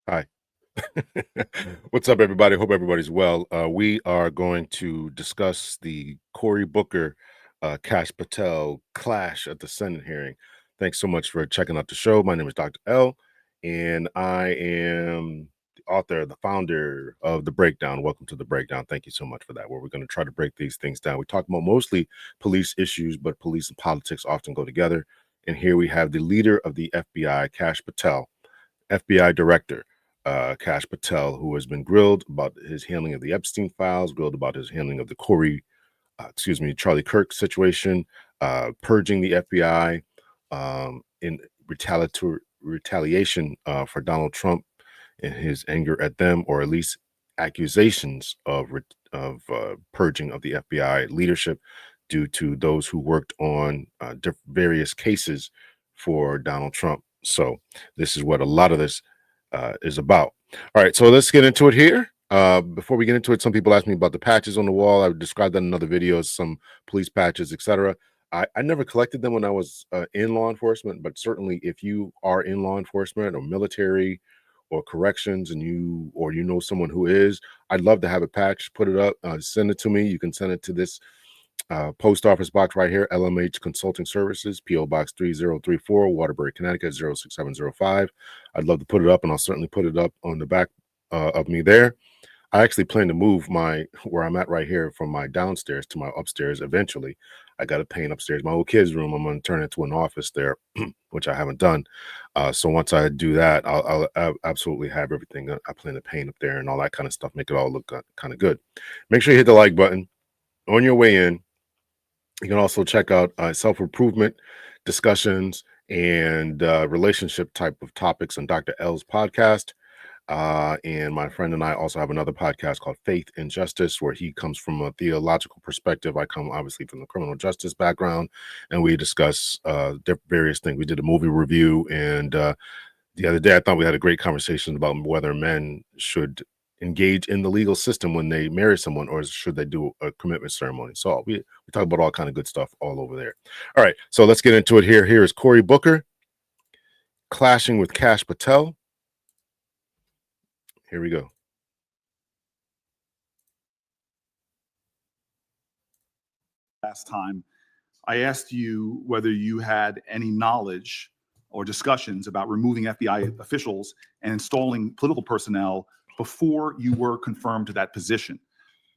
Hi. What's up, everybody? Hope everybody's well. We are going to discuss the Cory Booker-Kash Patel clash at the Senate hearing. Thanks so much for checking out the show. My name is Dr. L, and I am the author, the founder of The Breakdown. Welcome to The Breakdown. Thank you so much for that, where we're going to try to break these things down. We talk about mostly police issues, but police and politics often go together. And here we have the leader of the FBI, Kash Patel, FBI director, Kash Patel, who has been grilled about his handling of the Epstein files, grilled about his handling of the Charlie Kirk situation, purging the FBI in retaliation for Donald Trump and his anger at them, or at least accusations of purging of the FBI leadership due to those who worked on various cases for Donald Trump. So this is what a lot of this is about. All right, so let's get into it here. Before we get into it, some people asked me about the patches on the wall. I described that in other videos, some police patches, etc. I never collected them when I was in law enforcement, but certainly if you are in law enforcement or military or corrections and you know someone who is, I'd love to have a patch, put it up, send it to me. You can send it to this post office box right here, LMH Consulting Services, PO Box 3034, Waterbury, Connecticut 06705. I'd love to put it up, and I'll certainly put it up on the back of me there. I actually plan to move where I'm at right here from my downstairs to my upstairs eventually. I got to paint upstairs. My old kids' room, I'm going to turn it into an office there, which I haven't done. So once I do that, I'll absolutely have everything. I plan to paint up there and all that kind of stuff, make it all look kind of good. Make sure you hit the like button on your way in. You can also check out self-improvement discussions and relationship type of topics on Dr. L's podcast. And my friend and I also have another podcast called Faith and Justice, where he comes from a theological perspective. I come obviously from the criminal justice background, and we discuss various things. We did a movie review, and the other day I thought we had a great conversation about whether men should engage in the legal system when they marry someone, or should they do a commitment ceremony. So we talk about all kind of good stuff all over there. All right, so let's get into it here. Here is Cory Booker clashing with Kash Patel. Here we go. Last time, I asked you whether you had any knowledge or discussions about removing FBI officials and installing political personnel before you were confirmed to that position.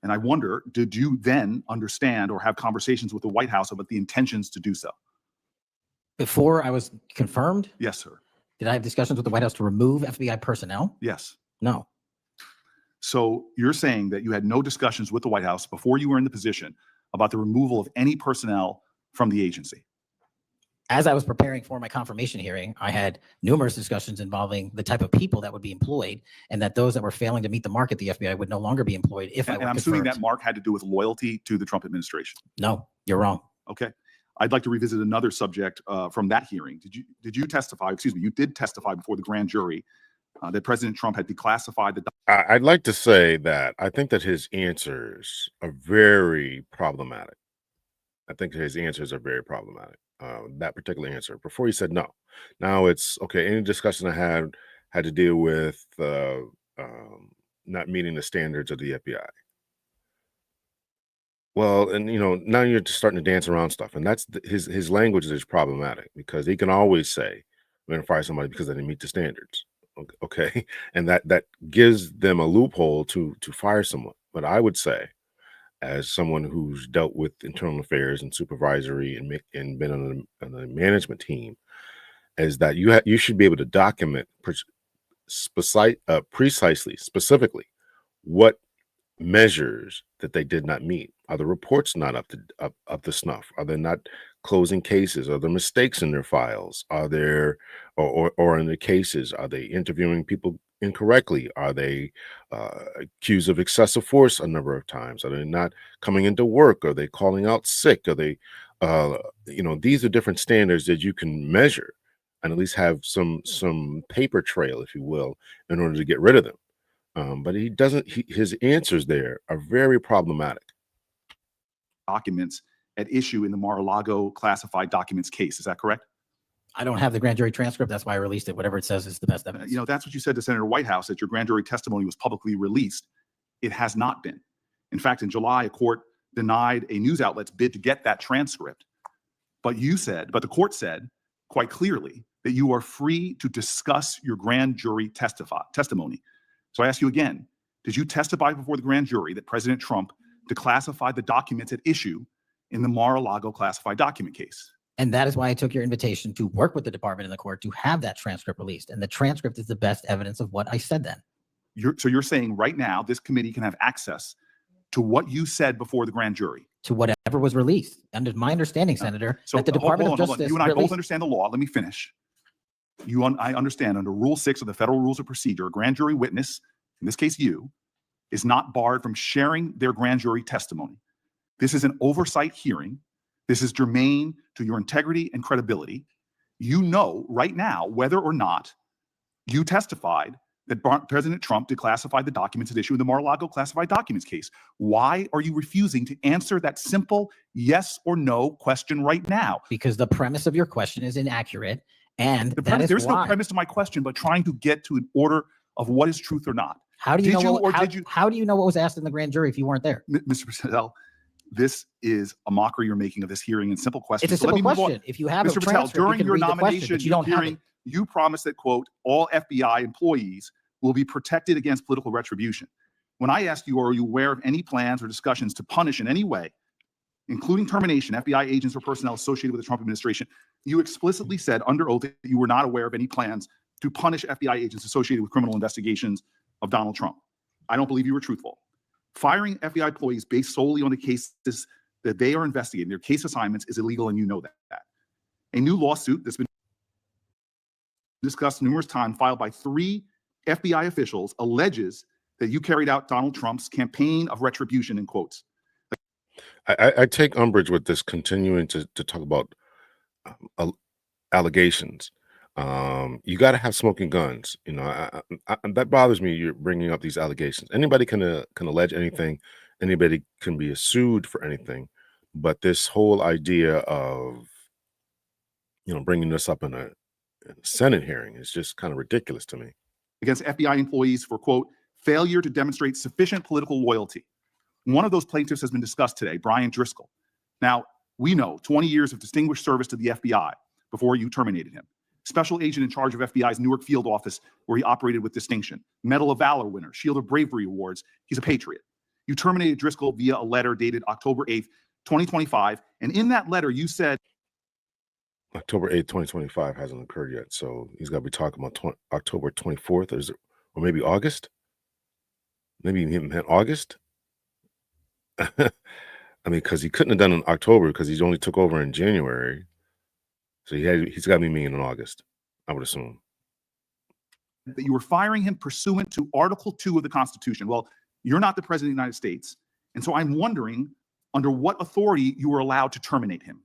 And I wonder, did you then understand or have conversations with the White House about the intentions to do so? Before I was confirmed? Yes, sir. Did I have discussions with the White House to remove FBI personnel? Yes. No. So you're saying that you had no discussions with the White House before you were in the position about the removal of any personnel from the agency? As I was preparing for my confirmation hearing, I had numerous discussions involving the type of people that would be employed, and that those that were failing to meet the mark at the FBI would no longer be employed if I were confirmed. And I'm assuming that mark had to do with loyalty to the Trump administration. No, you're wrong. Okay. I'd like to revisit another subject from that hearing. Did you testify? Excuse me. You did testify before the grand jury that President Trump had declassified the. I'd like to say that I think that his answers are very problematic. I think his answers are very problematic. That particular answer. Before he said no. Now it's okay. Any discussion I had to deal with not meeting the standards of the FBI. Well, and now you're just starting to dance around stuff, and that's his language is problematic, because he can always say, "We're going to fire somebody because they didn't meet the standards." Okay, and that gives them a loophole to fire someone. But I would say, as someone who's dealt with internal affairs and supervisory and been on a management team, is that you should be able to document precisely, specifically, what measures that they did not meet. Are the reports not up to snuff? Are they not closing cases? Are there mistakes in their files? Are there or in the cases, are they interviewing people incorrectly? Are they accused of excessive force a number of times? Are they not coming into work? Are they calling out sick? Are they these are different standards that you can measure and at least have some paper trail, if you will, in order to get rid of them. But he doesn't. His answers there are very problematic. Documents at issue in the Mar-a-Lago classified documents case. Is that correct? I don't have the grand jury transcript. That's why I released it. Whatever it says is the best evidence. You know, that's what you said to Senator Whitehouse, that your grand jury testimony was publicly released. It has not been. In fact, in July, a court denied a news outlet's bid to get that transcript. But the court said quite clearly that you are free to discuss your grand jury testimony. So I ask you again, did you testify before the grand jury that President Trump declassified the documents at issue in the Mar-a-Lago classified document case? And that is why I took your invitation to work with the department and the court to have that transcript released. And the transcript is the best evidence of what I said then. So you're saying right now this committee can have access to what you said before the grand jury? To whatever was released. Under my understanding, Senator, So that the Department of Justice You and I both released. understand the law. Let me finish. I understand under Rule 6 of the Federal Rules of Procedure, a grand jury witness, in this case you, is not barred from sharing their grand jury testimony. This is an oversight hearing. This is germane to your integrity and credibility. You know right now whether or not you testified that President Trump declassified the documents at issue in the Mar-a-Lago classified documents case. Why are you refusing to answer that simple yes or no question right now? Because the premise of your question is inaccurate. And There's no premise to my question, but trying to get to an order of what is truth or not. How do you know what was asked in the grand jury if you weren't there? Mr. Patel, this is a mockery you're making of this hearing and simple questions. It's a simple question. If you have Mr. a Patel, transcript, during you can your read the question, nomination but you don't have hearing, it. you promised that, quote, all FBI employees will be protected against political retribution. When I asked you, are you aware of any plans or discussions to punish in any way, including termination, FBI agents or personnel associated with the Trump administration, you explicitly said under oath that you were not aware of any plans to punish FBI agents associated with criminal investigations of Donald Trump. I don't believe you were truthful. Firing FBI employees based solely on the cases that they are investigating, their case assignments, is illegal, and you know that. A new lawsuit that's been discussed numerous times, filed by 3 FBI officials, alleges that you carried out Donald Trump's campaign of retribution, in quotes. I take umbrage with this continuing to talk about allegations. You got to have smoking guns. You know, that bothers me. You're bringing up these allegations. Anybody can allege anything. Anybody can be sued for anything. But this whole idea of, you know, bringing this up in a Senate hearing is just kind of ridiculous to me. Against FBI employees for, quote, failure to demonstrate sufficient political loyalty. One of those plaintiffs has been discussed today, Brian Driscoll. Now, we know 20 years of distinguished service to the FBI before you terminated him. Special agent in charge of FBI's Newark field office, where he operated with distinction. Medal of Valor winner, Shield of Bravery awards. He's a patriot. You terminated Driscoll via a letter dated October 8th, 2025. And in that letter, you said, October 8th, 2025 hasn't occurred yet. So he's got to be talking about October 24th or maybe August. Maybe he meant August. I mean, because he couldn't have done it in October because he only took over in January. So he's got to be meaning in August, I would assume. That you were firing him pursuant to Article 2 of the Constitution. Well, you're not the President of the United States. And so I'm wondering under what authority you were allowed to terminate him.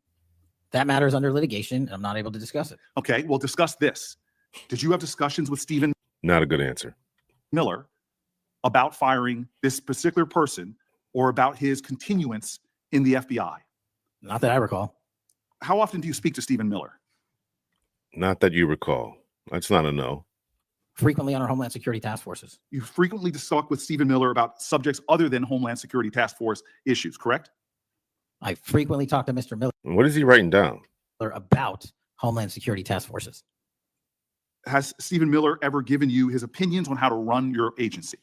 That matter is under litigation. I'm not able to discuss it. Okay, well, discuss this. Did you have discussions with Stephen Not a good answer. Miller about firing this particular person or about his continuance in the FBI? Not that I recall. How often do you speak to Stephen Miller? Not that you recall. That's not a no. Frequently on our Homeland Security task forces. You frequently talk with Stephen Miller about subjects other than Homeland Security task force issues, correct? I frequently talk to Mr. Miller What is he writing down? about Homeland Security task forces. Has Stephen Miller ever given you his opinions on how to run your agency?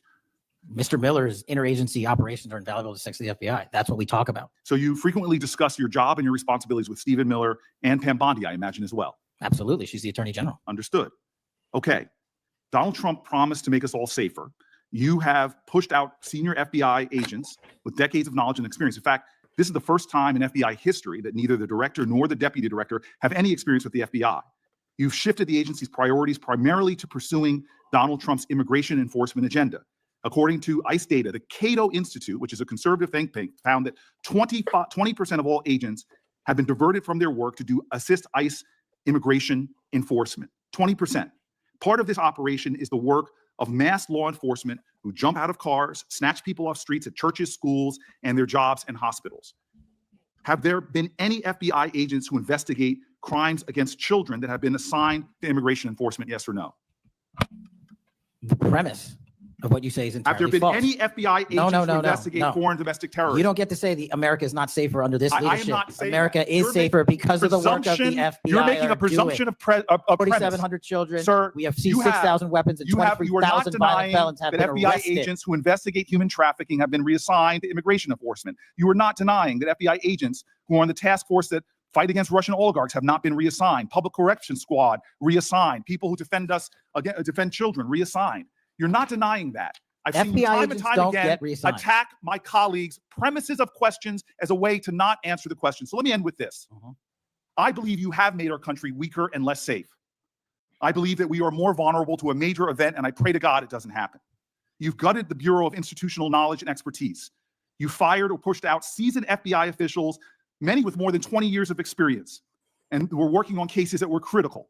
Mr. Miller's interagency operations are invaluable to the FBI. That's what we talk about. So you frequently discuss your job and your responsibilities with Stephen Miller and Pam Bondi, I imagine, as well. Absolutely. She's the Attorney General. Understood. Okay. Donald Trump promised to make us all safer. You have pushed out senior FBI agents with decades of knowledge and experience. In fact, this is the first time in FBI history that neither the director nor the deputy director have any experience with the FBI. You've shifted the agency's priorities primarily to pursuing Donald Trump's immigration enforcement agenda. According to ICE data, the Cato Institute, which is a conservative think tank, found that 20% of all agents have been diverted from their work to assist ICE immigration enforcement. 20%. Part of this operation is the work of mass law enforcement who jump out of cars, snatch people off streets at churches, schools, and their jobs and hospitals. Have there been any FBI agents who investigate crimes against children that have been assigned to immigration enforcement, yes or no? The premise of what you say is entirely Have there been false. any FBI agents to investigate foreign domestic terrorism? You don't get to say the America is not safer under this I am leadership. not saying America that. is You're safer because of the work of the presumption- FBI. You're making a presumption of premise. 4,700 children. Sir, We have you have- 6,000 weapons and You are not 23,000 violent denying felons have that been FBI arrested. agents who investigate human trafficking have been reassigned to immigration enforcement. You are not denying that FBI agents who are on the task force that fight against Russian oligarchs have not been reassigned. Public Correction Squad reassigned. People who defend us, again, defend children reassigned. You're not denying that. I've seen you FBI time and agents time don't again get reassigned. attack my colleagues' premises of questions as a way to not answer the question. So let me end with this. I believe you have made our country weaker and less safe. I believe that we are more vulnerable to a major event, and I pray to God it doesn't happen. You've gutted the Bureau of Institutional Knowledge and Expertise. You fired or pushed out seasoned FBI officials, many with more than 20 years of experience, and were working on cases that were critical.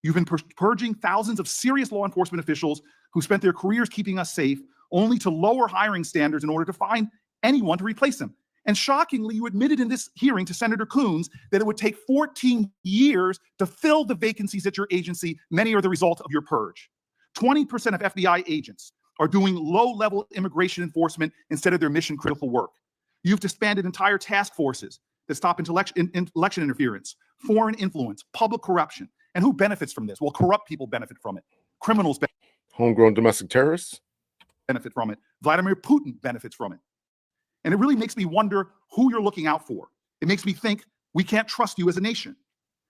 You've been purging thousands of serious law enforcement officials who spent their careers keeping us safe, only to lower hiring standards in order to find anyone to replace them. And shockingly, you admitted in this hearing to Senator Coons that it would take 14 years to fill the vacancies at your agency. Many are the result of your purge. 20% of FBI agents are doing low-level immigration enforcement instead of their mission-critical work. You've disbanded entire task forces that stop election interference, foreign influence, public corruption. And who benefits from this? Well, corrupt people benefit from it. Criminals Homegrown domestic terrorists benefit from it. Vladimir Putin benefits from it. And it really makes me wonder who you're looking out for. It makes me think we can't trust you as a nation.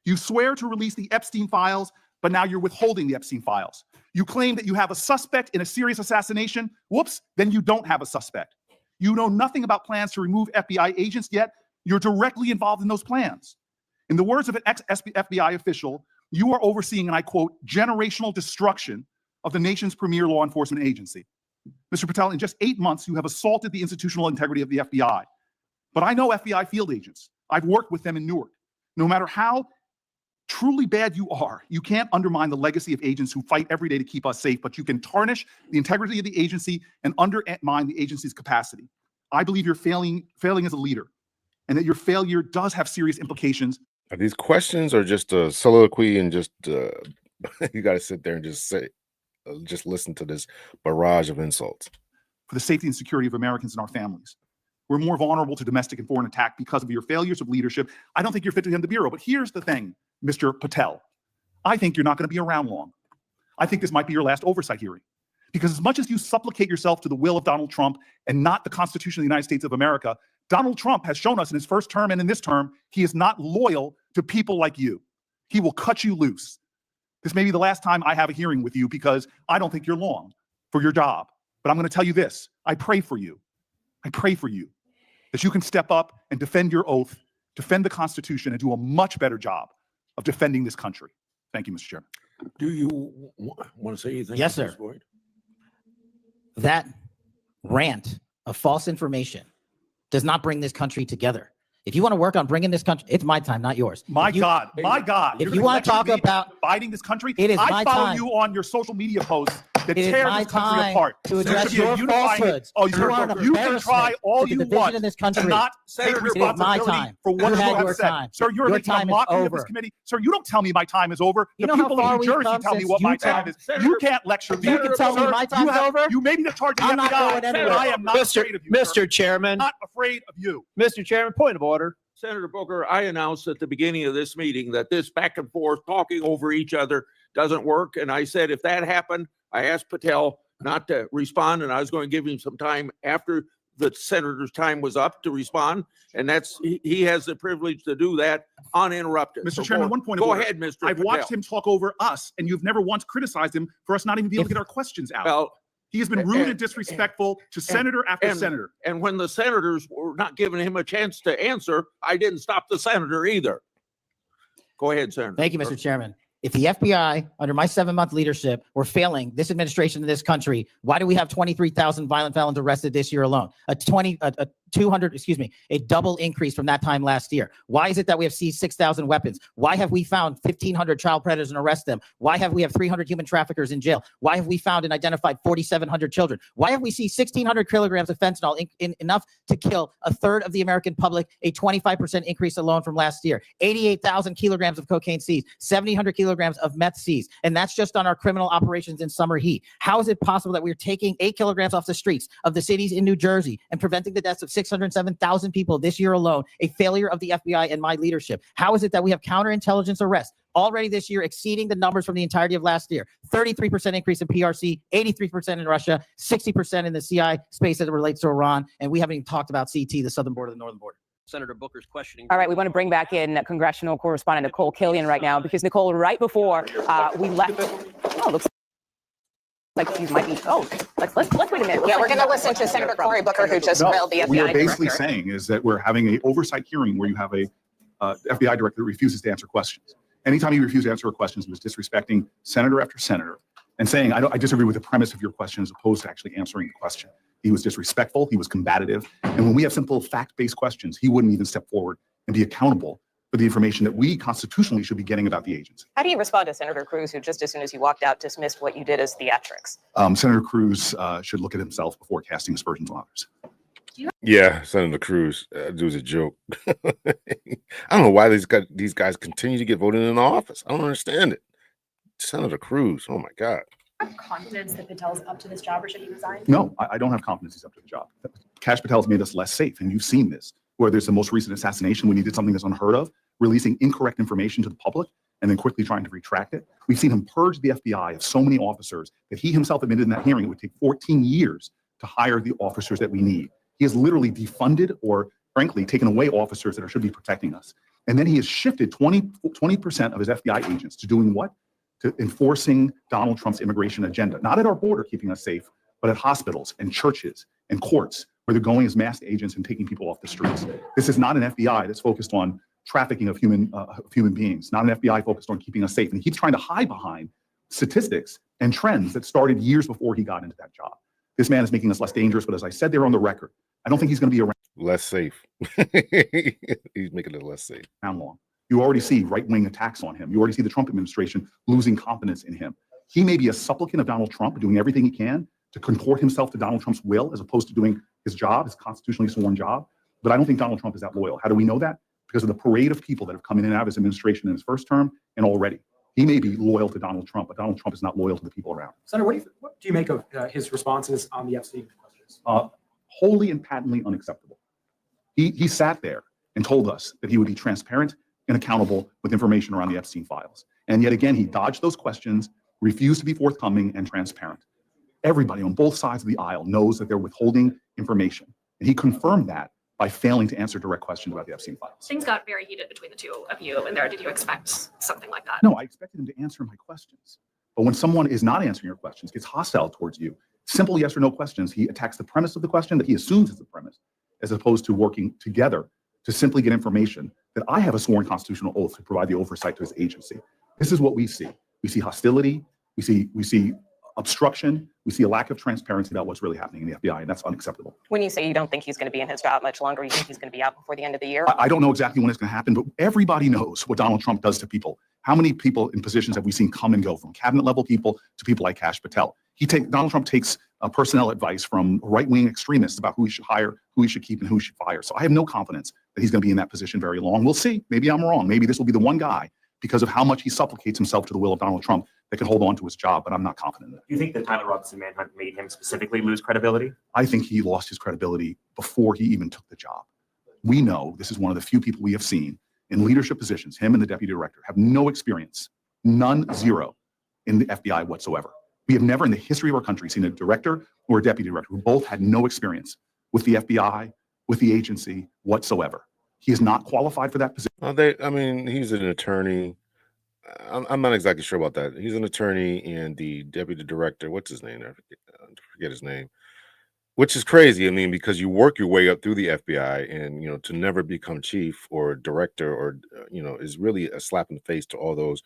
You swear to release the Epstein files, but now you're withholding the Epstein files. You claim that you have a suspect in a serious assassination. Whoops, then you don't have a suspect. You know nothing about plans to remove FBI agents, yet you're directly involved in those plans. In the words of an ex-FBI official, you are overseeing, and I quote, generational destruction of the nation's premier law enforcement agency. Mr. Patel, in just 8 months, you have assaulted the institutional integrity of the FBI. But I know FBI field agents. I've worked with them in Newark. No matter how truly bad you are, you can't undermine the legacy of agents who fight every day to keep us safe, but you can tarnish the integrity of the agency and undermine the agency's capacity. I believe you're failing as a leader, and that your failure does have serious implications. Are these questions or just a soliloquy and just you got to sit there and just listen to this barrage of insults? For the safety and security of Americans and our families. We're more vulnerable to domestic and foreign attack because of your failures of leadership. I don't think you're fit to hand the Bureau, but here's the thing, Mr. Patel. I think you're not going to be around long. I think this might be your last oversight hearing. Because as much as you supplicate yourself to the will of Donald Trump and not the Constitution of the United States of America, Donald Trump has shown us in his first term and in this term, he is not loyal to people like you. He will cut you loose. This may be the last time I have a hearing with you because I don't think you're long for your job. But I'm going to tell you this. I pray for you. I pray for you that you can step up and defend your oath, defend the Constitution, and do a much better job of defending this country. Thank you, Mr. Chairman. Do you want to say anything? Yes, at this sir. point? That rant of false information does not bring this country together. If you want to work on bringing this country, it's my time, not yours. My If you- God. If You're you want to gonna talk lecture me about, dividing this country, it is I my follow time. you on your social media posts that It is tear my this country time apart. to There address should be a your unifying- falsehoods. Oh, You are an you can embarrassment try all to the you division want in this to country. not take Senator, responsibility time. for what You you had have your said. time. Sir, you're Your making a time is mockery of over. this committee. Sir, you don't tell me my time is over. You The know how people far in New we've Jersey come tell me since what you my tell- time is. Senator- You can't lecture me. You can tell me Sir, my time's over. You may be in charge of the I'm not FBI, going but anywhere. I am not afraid of you. sir. Mr. Chairman, Not afraid of you. Mr. Chairman, point of order. Senator Booker, I announced at the beginning of this meeting that this back and forth talking over each other doesn't work. And I said, if that happened, I asked Patel not to respond, and I was going to give him some time after the senator's time was up to respond. And he has the privilege to do that uninterrupted. Mr. So Chairman, go- one point of Go order. ahead, Mr. I've Patel. watched him talk over us, and you've never once criticized him for us not even being able to get our questions out. Well, He has been rude and disrespectful to senator after senator. and when the senators were not giving him a chance to answer, I didn't stop the senator either. Go ahead, Senator. Thank you, Mr. Chairman. If the FBI, under my 7-month leadership, were failing this administration in this country, why do we have 23,000 violent felons arrested this year alone? a double increase from that time last year? Why is it that we have seized 6,000 weapons? Why have we found 1,500 child predators and arrested them? Why have we have 300 human traffickers in jail? Why have we found and identified 4,700 children? Why have we seized 1,600 kilograms of fentanyl, enough to kill a third of the American public, a 25% increase alone from last year? 88,000 kilograms of cocaine seized, 1,700 kilograms of meth seized, and that's just on our criminal operations in summer heat. How is it possible that we're taking 8 kilograms off the streets of the cities in New Jersey and preventing the deaths of 607,000 people this year alone, a failure of the FBI and my leadership? How is it that we have counterintelligence arrests already this year exceeding the numbers from the entirety of last year? 33% increase in PRC, 83% in Russia, 60% in the CI space as it relates to Iran, and we haven't even talked about CT, the southern border, the northern border. Senator Booker's questioning. All right, we want to bring back in congressional correspondent Nicole Killian right now, because Nicole, right before we left, looks like he might be. Let's wait a minute. Yeah, we're going to listen to Senator Cory Booker, who just grilled the FBI we are basically director. saying is that we're having an oversight hearing where you have a FBI director that refuses to answer questions. Anytime he refuses to answer questions, he was disrespecting senator after senator and saying, I disagree with the premise of your question as opposed to actually answering the question. He was disrespectful. He was combative. And when we have simple fact-based questions, he wouldn't even step forward and be accountable for the information that we constitutionally should be getting about the agency. How do you respond to Senator Cruz, who just as soon as you walked out dismissed what you did as theatrics? Senator Cruz should look at himself before casting aspersions on others. Yeah, Senator Cruz, dude's a joke. I don't know why these guys continue to get voted in office. I don't understand it. Senator Cruz, oh my God. Have confidence that Patel's up to this job, or should he resign? No, I don't have confidence he's up to the job. Kash Patel's made us less safe, and you've seen this. Where there's the most recent assassination, when he did something that's unheard of, releasing incorrect information to the public and then quickly trying to retract it. We've seen him purge the FBI of so many officers that he himself admitted in that hearing it would take 14 years to hire the officers that we need. He has literally defunded or, frankly, taken away officers that should be protecting us. And then he has shifted 20% of his FBI agents to doing what? To enforcing Donald Trump's immigration agenda. Not at our border, keeping us safe, but at hospitals and churches and courts, where they're going as masked agents and taking people off the streets. This is not an FBI that's focused on trafficking of human beings, not an FBI focused on keeping us safe. And he keeps trying to hide behind statistics and trends that started years before he got into that job. This man is making us less dangerous, but as I said there on the record, I don't think he's going to be around Less safe. He's making it less safe. long. You already see right-wing attacks on him. You already see the Trump administration losing confidence in him. He may be a supplicant of Donald Trump, doing everything he can to contort himself to Donald Trump's will, as opposed to doing his job, his constitutionally sworn job. But I don't think Donald Trump is that loyal. How do we know that? Because of the parade of people that have come in and out of his administration in his first term and already. He may be loyal to Donald Trump, but Donald Trump is not loyal to the people around him. Senator, what do you make of his responses on the Epstein questions? Wholly and patently unacceptable. He sat there and told us that he would be transparent and accountable with information around the Epstein files. And yet again, he dodged those questions, refused to be forthcoming and transparent. Everybody on both sides of the aisle knows that they're withholding information. And he confirmed that by failing to answer direct questions about the Epstein files. Things got very heated between the two of you in there. Did you expect something like that? No, I expected him to answer my questions. But when someone is not answering your questions, gets hostile towards you, simple yes or no questions, he attacks the premise of the question that he assumes is the premise, as opposed to working together to simply get information that I have a sworn constitutional oath to provide the oversight to his agency. This is what we see. We see hostility, we see obstruction, we see a lack of transparency about what's really happening in the FBI, and that's unacceptable. When you say you don't think he's going to be in his job much longer, you think he's going to be out before the end of the year? I don't know exactly when it's going to happen, but everybody knows what Donald Trump does to people. How many people in positions have we seen come and go, from cabinet level people to people like Kash Patel? Donald Trump takes personnel advice from right-wing extremists about who he should hire, who he should keep, and who he should fire. So I have no confidence that he's going to be in that position very long. We'll see. Maybe I'm wrong. Maybe this will be the one guy, because of how much he supplicates himself to the will of Donald Trump, that can hold on to his job, but I'm not confident in that. Do you think the Tyler Robinson manhunt made him specifically lose credibility? I think he lost his credibility before he even took the job. We know this is one of the few people we have seen in leadership positions, him and the deputy director, have no experience, none, zero, in the FBI whatsoever. We have never in the history of our country seen a director or a deputy director who both had no experience with the FBI, with the agency whatsoever. He is not qualified for that position. He's an attorney. I'm not exactly sure about that. He's an attorney, and the deputy director, what's his name? I forget his name, which is crazy. Because you work your way up through the FBI, and, to never become chief or director or, is really a slap in the face to all those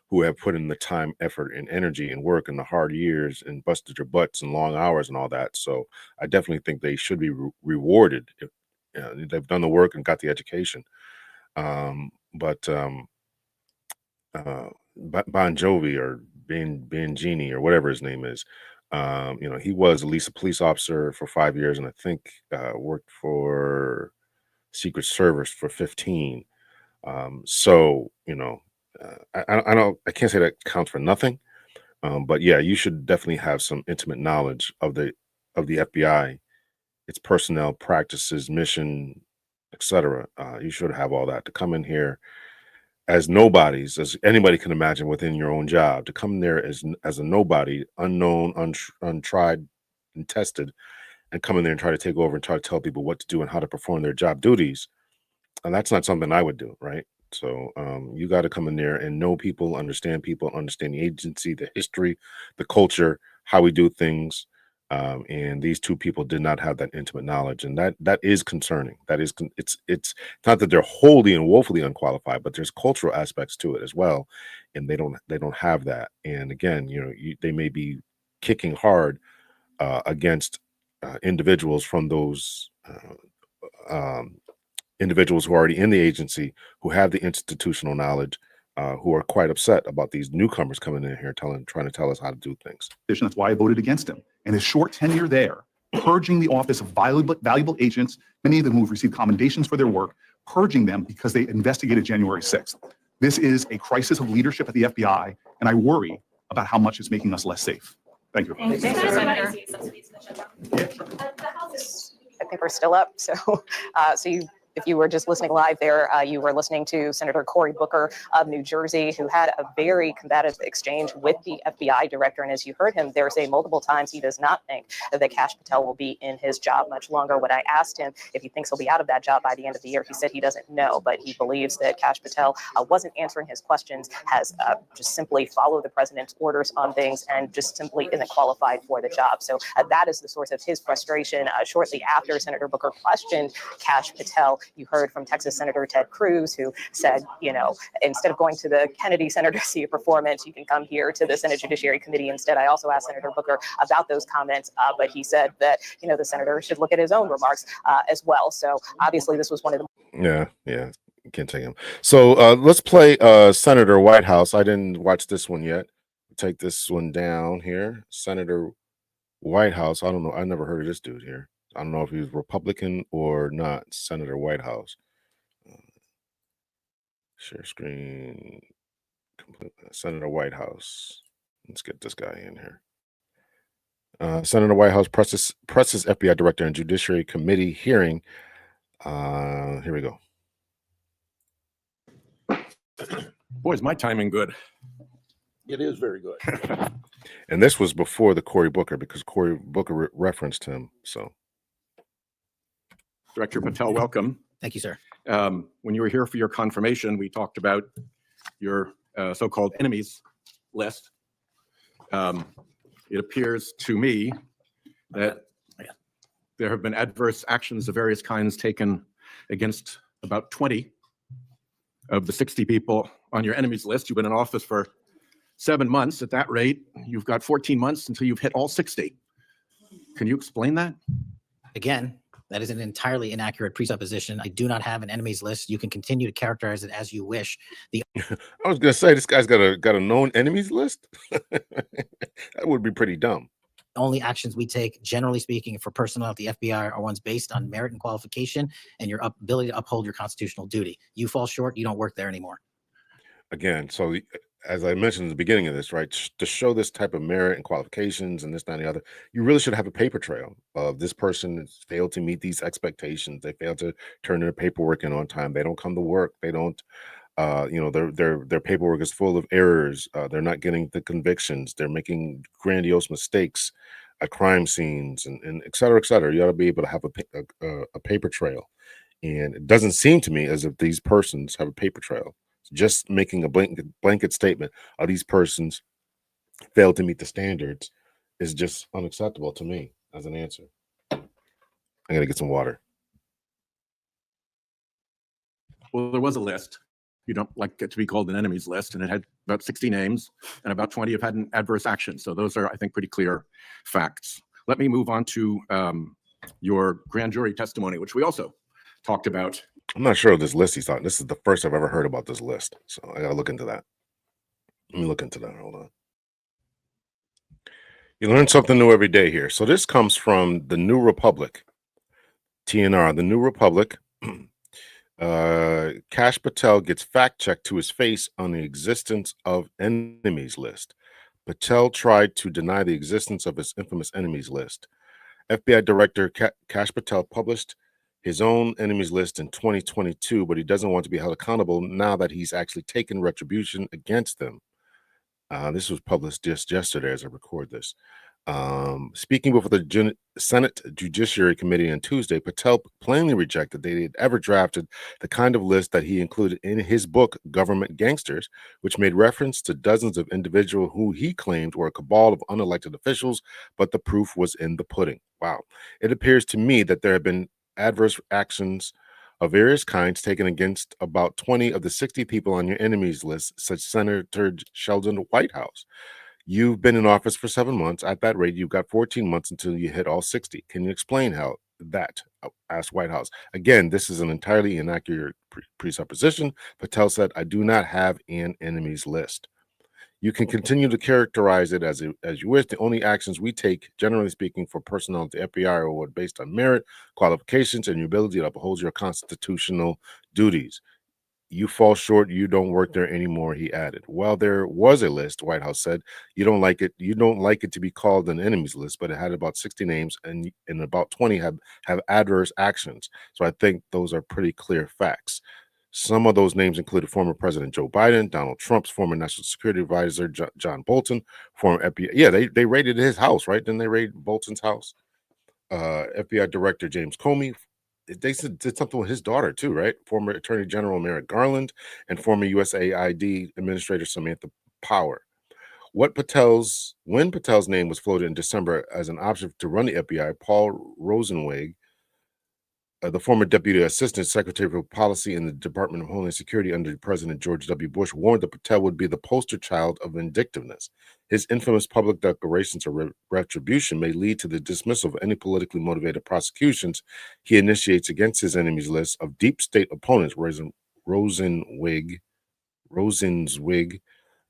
who have put in the time, effort, and energy and work and the hard years and busted your butts and long hours and all that. So I definitely think they should be rewarded they've done the work and got the education. But Bon Jovi or Bangini or whatever his name is, he was at least a police officer for 5 years, and I think worked for Secret Service for 15. So I can't say that counts for nothing. But yeah, you should definitely have some intimate knowledge of the FBI, its personnel, practices, mission, etc. You should have all that to come in here as nobodies, as anybody can imagine within your own job, to come in there as a nobody, unknown, untried, and tested, and come in there and try to take over and try to tell people what to do and how to perform their job duties. And that's not something I would do, right? So you got to come in there and know people, understand the agency, the history, the culture, how we do things. And these two people did not have that intimate knowledge, and that is concerning. It's not that they're wholly and woefully unqualified, but there's cultural aspects to it as well, and they don't have that. And again, they may be kicking hard against individuals from those. Individuals who are already in the agency, who have the institutional knowledge, who are quite upset about these newcomers coming in here trying to tell us how to do things. That's why I voted against him. And his short tenure there, purging the office of valuable agents, many of them who have received commendations for their work, purging them because they investigated January 6th. This is a crisis of leadership at the FBI, and I worry about how much it's making us less safe. Thank you. I think we're still up. So, if you were just listening live there, you were listening to Senator Cory Booker of New Jersey, who had a very combative exchange with the FBI director. And as you heard him there say multiple times, he does not think that Kash Patel will be in his job much longer. When I asked him if he thinks he'll be out of that job by the end of the year, he said he doesn't know, but he believes that Kash Patel wasn't answering his questions, has just simply followed the president's orders on things, and just simply isn't qualified for the job. So that is the source of his frustration. Shortly after Senator Booker questioned Kash Patel, you heard from Texas Senator Ted Cruz, who said, instead of going to the Kennedy Center to see a performance, you can come here to the Senate Judiciary Committee instead. I also asked Senator Booker about those comments, but he said that, the senator should look at his own remarks as well. So obviously this was one of the... Yeah, can't take him. So let's play Senator Whitehouse. I didn't watch this one yet. Take this one down here. Senator Whitehouse. I don't know. I never heard of this dude here. I don't know if he's Republican or not. Senator Whitehouse. Share screen. Senator Whitehouse. Let's get this guy in here. Senator Whitehouse presses FBI director and Judiciary Committee hearing. Here we go. Boy, is my timing good. It is very good. And this was before the Cory Booker, because Cory Booker referenced him. So. Director Patel, welcome. Thank you, sir. When you were here for your confirmation, we talked about your so-called enemies list. It appears to me that there have been adverse actions of various kinds taken against about 20 of the 60 people on your enemies list. You've been in office for 7 months. At that rate, you've got 14 months until you've hit all 60. Can you explain that? Again, that is an entirely inaccurate presupposition. I do not have an enemies list. You can continue to characterize it as you wish. I was gonna say, this guy's got a known enemies list. That would be pretty dumb. Only actions we take, generally speaking, for personnel at the FBI are ones based on merit and qualification and your ability to uphold your constitutional duty. You fall short, you don't work there anymore. Again, so as I mentioned at the beginning of this, right, to show this type of merit and qualifications and this, that, and the other, you really should have a paper trail of this person has failed to meet these expectations. They failed to turn their paperwork in on time. They don't come to work. They don't, their paperwork is full of errors. They're not getting the convictions. They're making grandiose mistakes at crime scenes and et cetera, et cetera. You ought to be able to have a paper trail. And it doesn't seem to me as if these persons have a paper trail. Just making a blanket statement of these persons failed to meet the standards is just unacceptable to me as an answer. I gotta get some water. Well, there was a list. You don't like it to be called an enemies list, and it had about 60 names, and about 20 have had an adverse action. So those are, I think, pretty clear facts. Let me move on to your grand jury testimony, which we also talked about. I'm not sure of this list he's talking. This is the first I've ever heard about this list. So I got to look into that. Let me look into that. Hold on. You learn something new every day here. So this comes from the New Republic, TNR, the New Republic. Kash Patel gets fact-checked to his face on the existence of enemies list. Patel tried to deny the existence of his infamous enemies list. FBI Director Kash Patel published his own enemies list in 2022, but he doesn't want to be held accountable now that he's actually taken retribution against them. This was published just yesterday as I record this. Speaking before the Senate Judiciary Committee on Tuesday, Patel plainly rejected that he had ever drafted the kind of list that he included in his book, Government Gangsters, which made reference to dozens of individuals who he claimed were a cabal of unelected officials, but the proof was in the pudding. Wow. It appears to me that there have been adverse actions of various kinds taken against about 20 of the 60 people on your enemies list, such Senator Sheldon Whitehouse. You've been in office for 7 months. At that rate, you've got 14 months until you hit all 60. Can you explain how that? Asked Whitehouse. Again, this is an entirely inaccurate presupposition. Patel said, I do not have an enemies list. You can continue to characterize it as you wish. The only actions we take, generally speaking, for personnel at the FBI are what based on merit, qualifications, and your ability to uphold your constitutional duties. You fall short, you don't work there anymore, he added. While there was a list, Whitehouse said, you don't like it to be called an enemies list, but it had about 60 names and about 20 have adverse actions. So I think those are pretty clear facts. Some of those names included former President Joe Biden, Donald Trump's former National Security Advisor, John Bolton, former FBI. Yeah, they raided his house, right? Didn't they raid Bolton's house? FBI Director James Comey. They did something with his daughter too, right? Former Attorney General Merrick Garland and former USAID Administrator Samantha Power. When Patel's name was floated in December as an option to run the FBI, Paul Rosenwig, the former Deputy Assistant Secretary for Policy in the Department of Homeland Security under President George W. Bush, warned that Patel would be the poster child of vindictiveness. His infamous public declarations of retribution may lead to the dismissal of any politically motivated prosecutions he initiates against his enemies list of deep state opponents, Rosenzweig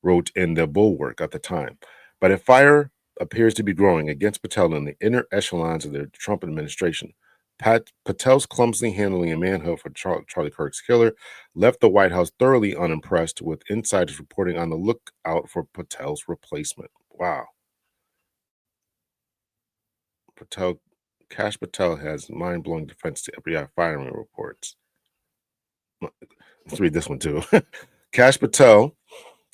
wrote in the Bulwark at the time. But a fire appears to be growing against Patel in the inner echelons of the Trump administration. Patel's clumsily handling a manhunt for Charlie Kirk's killer left the White House thoroughly unimpressed, with insiders reporting on the lookout for Patel's replacement. Wow. Kash Patel has mind-blowing defense to FBI firing reports. Let's read this one too. Kash Patel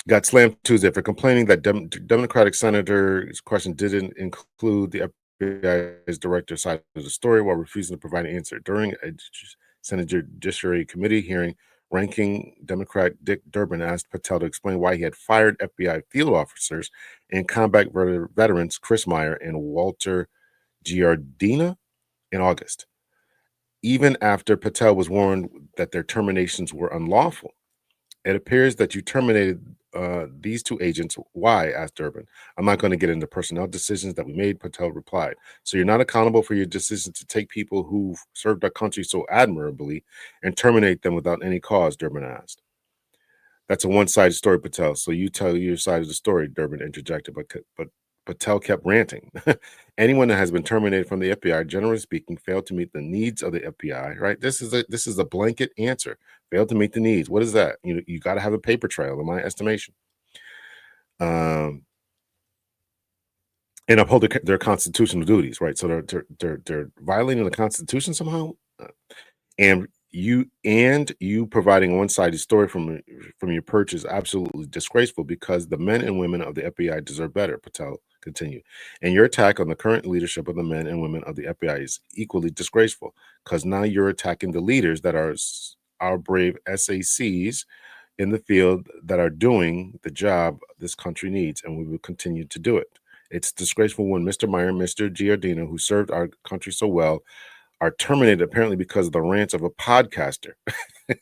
got slammed Tuesday for complaining that Democratic senator's question didn't include the FBI's director side of the story while refusing to provide an answer. During a Senate Judiciary Committee hearing, ranking Democrat Dick Durbin asked Patel to explain why he had fired FBI field officers and combat veterans Chris Meyer and Walter Giardina in August, even after Patel was warned that their terminations were unlawful. It appears that you terminated these two agents. Why? Asked Durbin. I'm not going to get into personnel decisions that we made, Patel replied. So you're not accountable for your decision to take people who served our country so admirably and terminate them without any cause, Durbin asked. That's a one-sided story, Patel. So you tell your side of the story, Durbin interjected, but Patel kept ranting. Anyone that has been terminated from the FBI, generally speaking, failed to meet the needs of the FBI, right? This is a blanket answer. Failed to meet the needs. What is that? You got to have a paper trail, in my estimation. And uphold their constitutional duties, right? So they're violating the Constitution somehow. And you providing a one-sided story from your perch is absolutely disgraceful because the men and women of the FBI deserve better, Patel continued. And your attack on the current leadership of the men and women of the FBI is equally disgraceful because now you're attacking the leaders that are our brave SACs in the field that are doing the job this country needs, and we will continue to do it. It's disgraceful when Mr. Meyer and Mr. Giardino, who served our country so well, are terminated apparently because of the rants of a podcaster,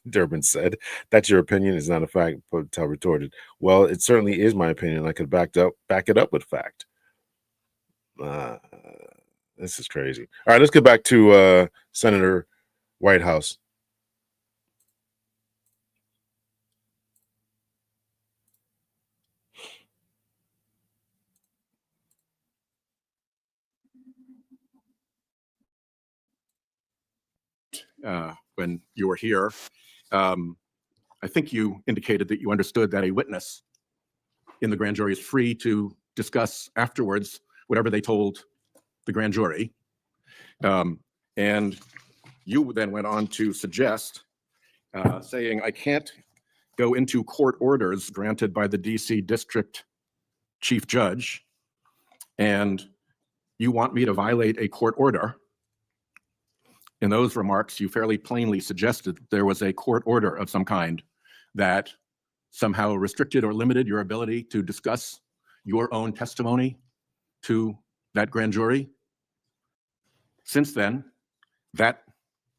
Durbin said. That's your opinion, is not a fact, Patel retorted. Well, it certainly is my opinion. I could back it up with fact. This is crazy. All right, let's get back to Senator Whitehouse. when you were here, I think you indicated that you understood that a witness in the grand jury is free to discuss afterwards whatever they told the grand jury. And you then went on to suggest, saying, I can't go into court orders granted by the DC District Chief Judge, and you want me to violate a court order. In those remarks, you fairly plainly suggested there was a court order of some kind that somehow restricted or limited your ability to discuss your own testimony to that grand jury. Since then, that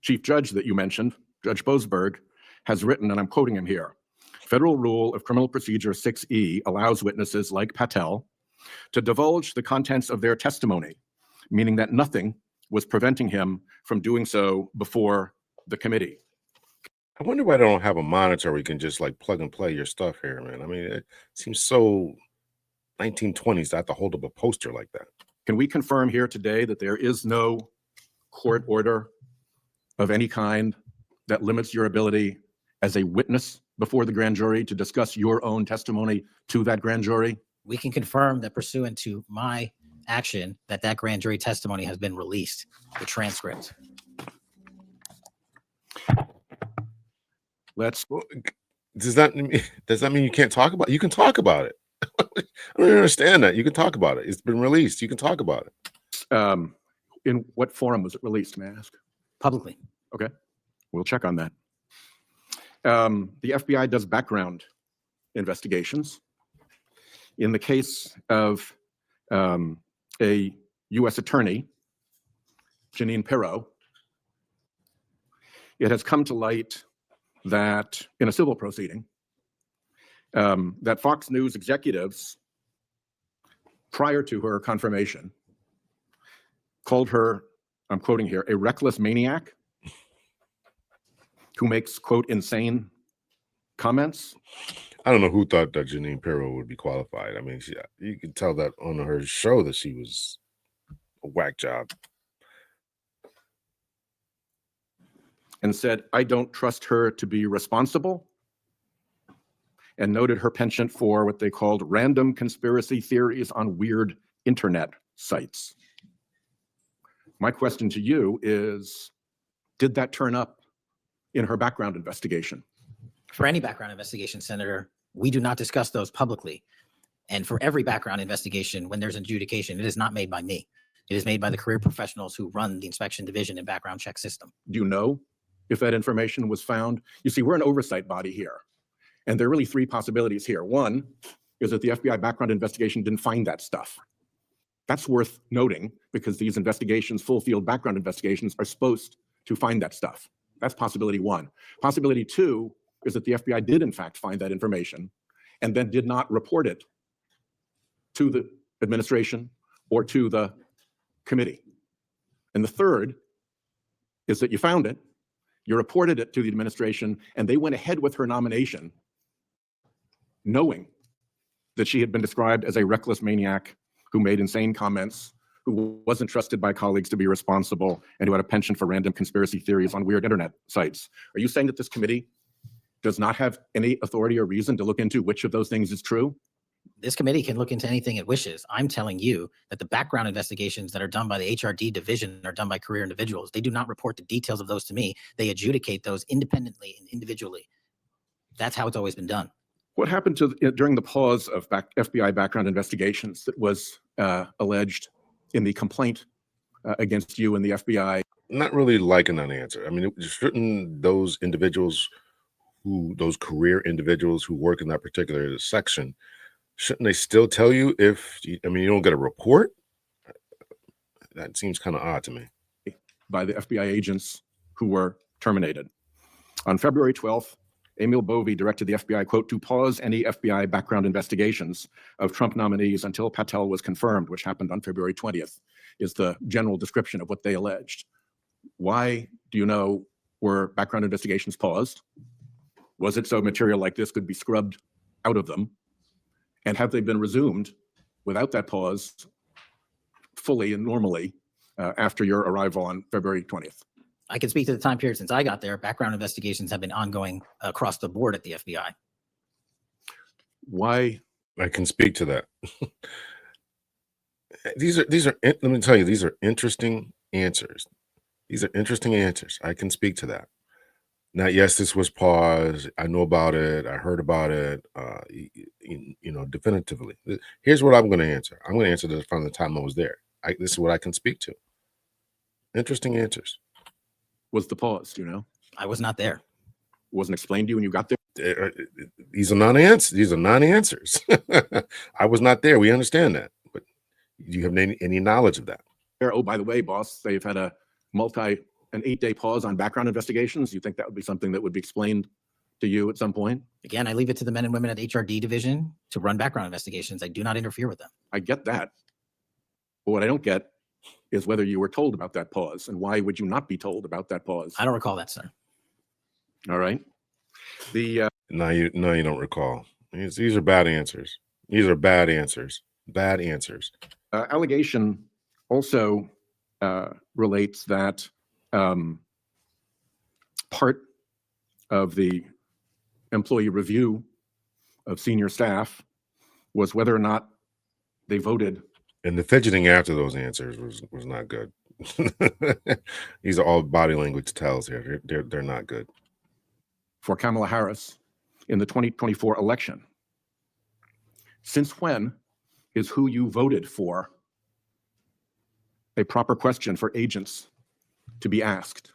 chief judge that you mentioned, Judge Boasberg, has written, and I'm quoting him here, Federal Rule of Criminal Procedure 6E allows witnesses like Patel to divulge the contents of their testimony, meaning that nothing was preventing him from doing so before the committee. I wonder why they don't have a monitor where you can just like plug and play your stuff here, man. I mean, it seems so 1920s to have to hold up a poster like that. Can we confirm here today that there is no court order of any kind that limits your ability as a witness before the grand jury to discuss your own testimony to that grand jury? We can confirm that pursuant to my action, that grand jury testimony has been released, the transcript. Does that mean you can't talk about it? You can talk about it. I don't understand that. You can talk about it. It's been released. You can talk about it. In what forum was it released, may I ask? Publicly. Okay, we'll check on that. The FBI does background investigations. In the case of a U.S. attorney, Jeanine Pirro, it has come to light that in a civil proceeding, that Fox News executives, prior to her confirmation, called her, I'm quoting here, a reckless maniac who makes, quote, insane comments. I don't know who thought that Jeanine Pirro would be qualified. I mean, you could tell that on her show that she was a whack job. And said, I don't trust her to be responsible, and noted her penchant for what they called random conspiracy theories on weird internet sites. My question to you is, did that turn up in her background investigation? For any background investigation, Senator, we do not discuss those publicly. And for every background investigation, when there's an adjudication, it is not made by me. It is made by the career professionals who run the inspection division and background check system. Do you know if that information was found? You see, we're an oversight body here, and there are really three possibilities here. One is that the FBI background investigation didn't find that stuff. That's worth noting because these investigations, full field background investigations, are supposed to find that stuff. That's possibility one. Possibility two is that the FBI did in fact find that information and then did not report it to the administration or to the committee. And the third is that you found it, you reported it to the administration, and they went ahead with her nomination, knowing that she had been described as a reckless maniac who made insane comments, who wasn't trusted by colleagues to be responsible, and who had a penchant for random conspiracy theories on weird internet sites. Are you saying that this committee does not have any authority or reason to look into which of those things is true? This committee can look into anything it wishes. I'm telling you that the background investigations that are done by the HRD division are done by career individuals. They do not report the details of those to me. They adjudicate those independently and individually. That's how it's always been done. What happened during the pause of FBI background investigations that was alleged in the complaint against you and the FBI? Not really liking that answer. I mean, shouldn't those individuals those career individuals who work in that particular section, shouldn't they still tell you if, you don't get a report? That seems kind of odd to me. By the FBI agents who were terminated. On February 12th, Emil Bovee directed the FBI, quote, to pause any FBI background investigations of Trump nominees until Patel was confirmed, which happened on February 20th, is the general description of what they alleged. Why, do you know, were background investigations paused? Was it so material like this could be scrubbed out of them? And have they been resumed without that pause fully and normally after your arrival on February 20th? I can speak to the time period since I got there. Background investigations have been ongoing across the board at the FBI. Why? I can speak to that. These are let me tell you, these are interesting answers. These are interesting answers. I can speak to that. Now, yes, this was paused. I know about it. I heard about it, definitively. Here's what I'm going to answer. I'm going to answer this from the time I was there. This is what I can speak to. Interesting answers. Was the pause, do you know? I was not there. Wasn't explained to you when you got there? These are non-answers. These are non-answers. I was not there. We understand that. But do you have any knowledge of that? Oh, by the way, boss, they've had an 8-day pause on background investigations. You think that would be something that would be explained to you at some point? Again, I leave it to the men and women at HRD division to run background investigations. I do not interfere with them. I get that. But what I don't get is whether you were told about that pause, and why would you not be told about that pause? I don't recall that, sir. All right. No, you don't recall. These are bad answers. These are bad answers. Bad answers. Allegation also relates that part of the employee review of senior staff was whether or not they voted. And the fidgeting after those answers was not good. These are all body language tells here. They're not good. For Kamala Harris in the 2024 election. Since when is who you voted for a proper question for agents to be asked?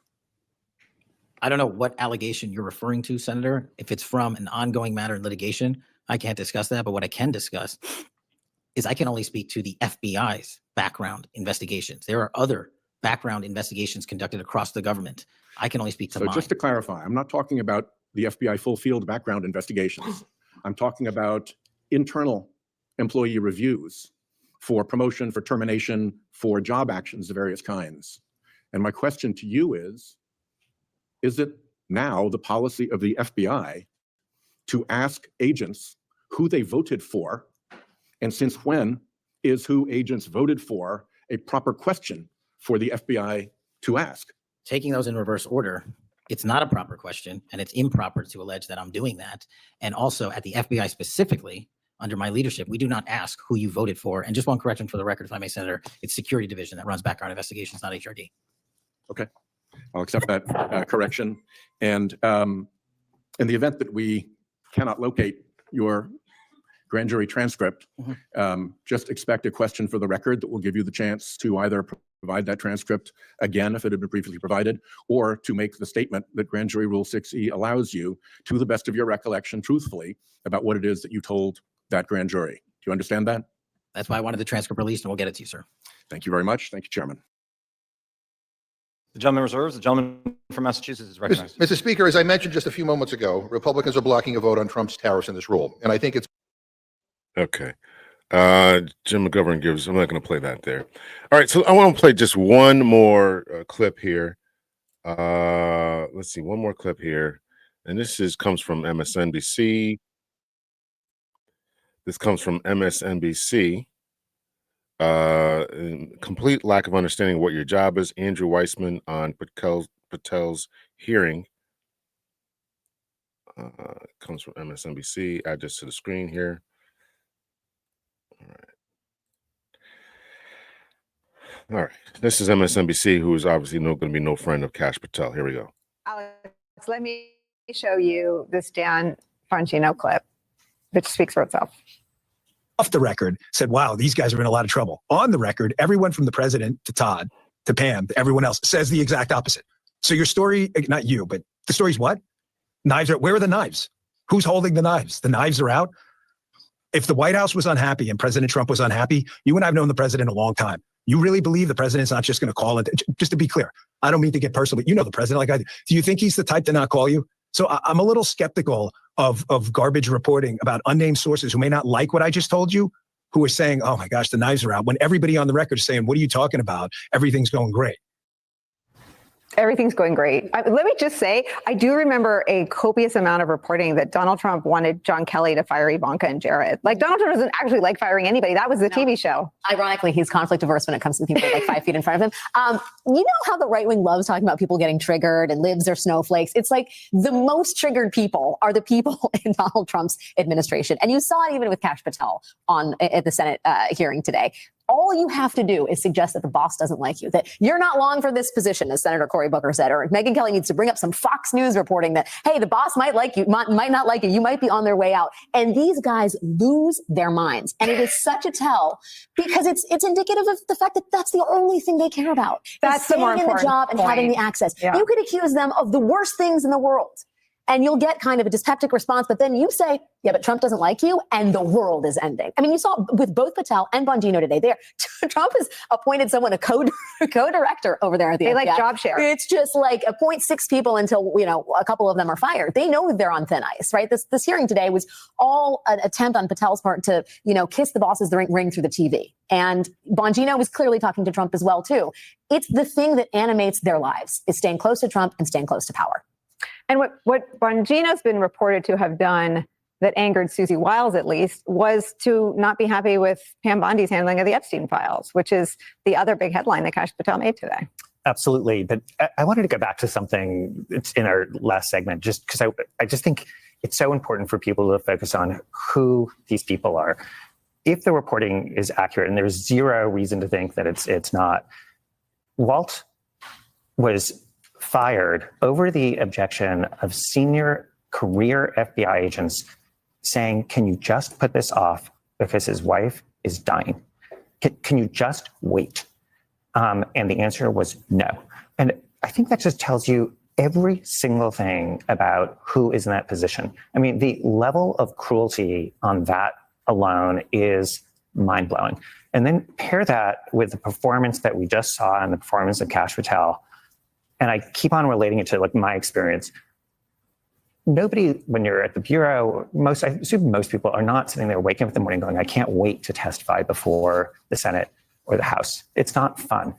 I don't know what allegation you're referring to, Senator. If it's from an ongoing matter in litigation, I can't discuss that. But what I can discuss is I can only speak to the FBI's background investigations. There are other background investigations conducted across the government. I can only speak to So mine. just to clarify, I'm not talking about the FBI full field background investigations. I'm talking about internal employee reviews for promotion, for termination, for job actions of various kinds. And my question to you is it now the policy of the FBI to ask agents who they voted for? And since when is who agents voted for a proper question for the FBI to ask? Taking those in reverse order, it's not a proper question, and it's improper to allege that I'm doing that. And also at the FBI specifically, under my leadership, we do not ask who you voted for. And just one correction for the record, if I may, Senator, it's Security Division that runs background investigations, not HRD. Okay, I'll accept that correction. And in the event that we cannot locate your grand jury transcript, just expect a question for the record that will give you the chance to either provide that transcript again if it had been previously provided, or to make the statement that Grand Jury Rule 6E allows you, to the best of your recollection, truthfully, about what it is that you told that grand jury. Do you understand that? That's why I wanted the transcript released, and we'll get it to you, sir. Thank you very much. Thank you, Chairman. The gentleman reserves. The gentleman from Massachusetts is recognized. Mr. Speaker, as I mentioned just a few moments ago, Republicans are blocking a vote on Trump's tariffs in this rule. And I think it's Okay. Jim McGovern gives, I'm not going to play that there. All right. So I want to play just one more clip here. Let's see, one more clip here. And this comes from MSNBC. This comes from MSNBC. Complete lack of understanding what your job is. Andrew Weissman on Patel's hearing. Comes from MSNBC. Add this to the screen here. All right. This is MSNBC, who is obviously going to be no friend of Kash Patel. Here we go. Alex, let me show you this Dan Bongino clip, which speaks for itself. Off the record, said, wow, these guys are in a lot of trouble. On the record, everyone from the president to Todd to Pam to everyone else says the exact opposite. So your story, not you, but the story's what? Knives are, where are the knives? Who's holding the knives? The knives are out. If the White House was unhappy and President Trump was unhappy, you and I have known the president a long time. You really believe the president's not just going to call it? Just to be clear, I don't mean to get personal, but you know the president like I do. Do you think he's the type to not call you? So I'm a little skeptical of garbage reporting about unnamed sources who may not like what I just told you, who are saying, oh my gosh, the knives are out, when everybody on the record is saying, what are you talking about? Everything's going great. Everything's going great. Let me just say, I do remember a copious amount of reporting that Donald Trump wanted John Kelly to fire Ivanka and Jared. Like, Donald Trump doesn't actually like firing anybody. That was the TV show. Ironically, he's conflict averse when it comes to people like 5 feet in front of him. You know how the right wing loves talking about people getting triggered and libs are snowflakes. It's like the most triggered people are the people in Donald Trump's administration. And you saw it even with Kash Patel at the Senate hearing today. All you have to do is suggest that the boss doesn't like you, that you're not long for this position, as Senator Cory Booker said, or Megyn Kelly needs to bring up some Fox News reporting that, hey, the boss might like you, might not like you, you might be on their way out. And these guys lose their minds. And it is such a tell because it's indicative of the fact that that's the only thing they care about. That's the more staying in the important job and point. having the access. Yeah. You could accuse them of the worst things in the world. And you'll get kind of a dyspeptic response, but then you say, yeah, but Trump doesn't like you, and the world is ending. I mean, you saw with both Patel and Bongino today, Trump has appointed someone a co-director over there at the They FBI. like job share. It's just like appoint 6 people until, a couple of them are fired. They know they're on thin ice, right? This hearing today was all an attempt on Patel's part to, kiss the boss's ring through the TV. And Bongino was clearly talking to Trump as well, too. It's the thing that animates their lives, is staying close to Trump and staying close to power. And what Bongino's been reported to have done that angered Susie Wiles, at least, was to not be happy with Pam Bondi's handling of the Epstein files, which is the other big headline that Kash Patel made today. Absolutely. But I wanted to go back to something that's in our last segment, just because I just think it's so important for people to focus on who these people are. If the reporting is accurate, and there's zero reason to think that it's not, Walt was fired over the objection of senior career FBI agents saying, can you just put this off because his wife is dying? Can you just wait? And the answer was no. And I think that just tells you every single thing about who is in that position. I mean, the level of cruelty on that alone is mind-blowing. And then pair that with the performance that we just saw and the performance of Kash Patel. And I keep on relating it to like my experience. Nobody, when you're at the Bureau, I assume most people are not sitting there waking up in the morning going, I can't wait to testify before the Senate or the House. It's not fun.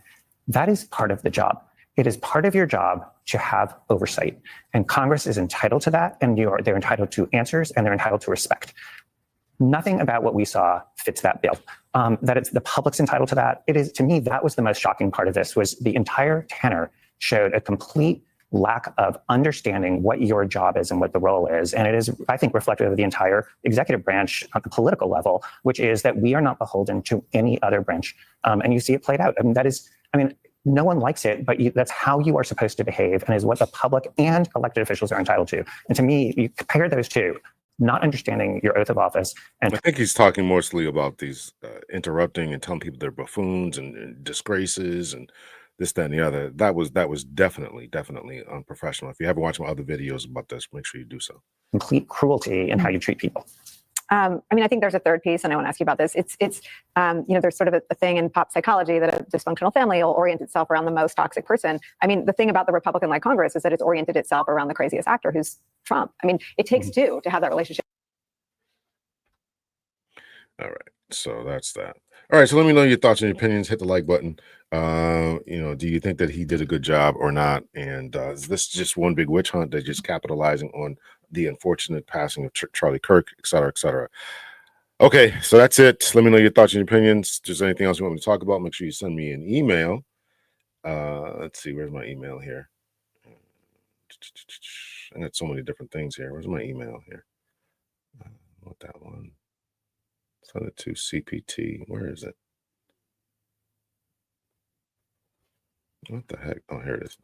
That is part of the job. It is part of your job to have oversight. And Congress is entitled to that, and they're entitled to answers, and they're entitled to respect. Nothing about what we saw fits that bill. That it's the public's entitled to that. It is, to me, that was the most shocking part of this, was the entire tenor showed a complete lack of understanding what your job is and what the role is. And it is, I think, reflective of the entire executive branch at the political level, which is that we are not beholden to any other branch. And you see it played out. No one likes it, but that's how you are supposed to behave, and is what the public and elected officials are entitled to. And to me, you compare those two, not understanding your oath of office. And I think he's talking mostly about these interrupting and telling people they're buffoons and disgraces and this, that, and the other. That was definitely unprofessional. If you haven't watched my other videos about this, make sure you do so. Complete cruelty in how you treat people. I think there's a third piece, and I want to ask you about this. It's there's sort of a thing in pop psychology that a dysfunctional family will orient itself around the most toxic person. I mean, the thing about the Republican-led Congress is that it's oriented itself around the craziest actor, who's Trump. I mean, it takes two to have that relationship. All right, so that's that. All right, so let me know your thoughts and your opinions. Hit the like button. Do you think that he did a good job or not? And is this just one big witch hunt? They're just capitalizing on the unfortunate passing of Charlie Kirk, et cetera, et cetera. Okay, so that's it. Let me know your thoughts and your opinions. If there's anything else you want me to talk about, make sure you send me an email. Let's see, where's my email here? I got so many different things here. Where's my email here? I want that one. Send it to CPT. Where is it? What the heck? Oh, here it is.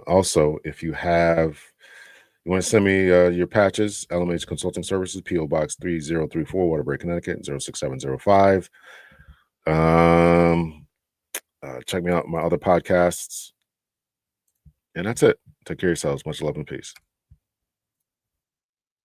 Also, if you want to send me your patches, LMH Consulting Services, P.O. Box 3034, Waterbury, Connecticut, 06705. Check me out, my other podcasts. And that's it. Take care of yourselves. Much love and peace.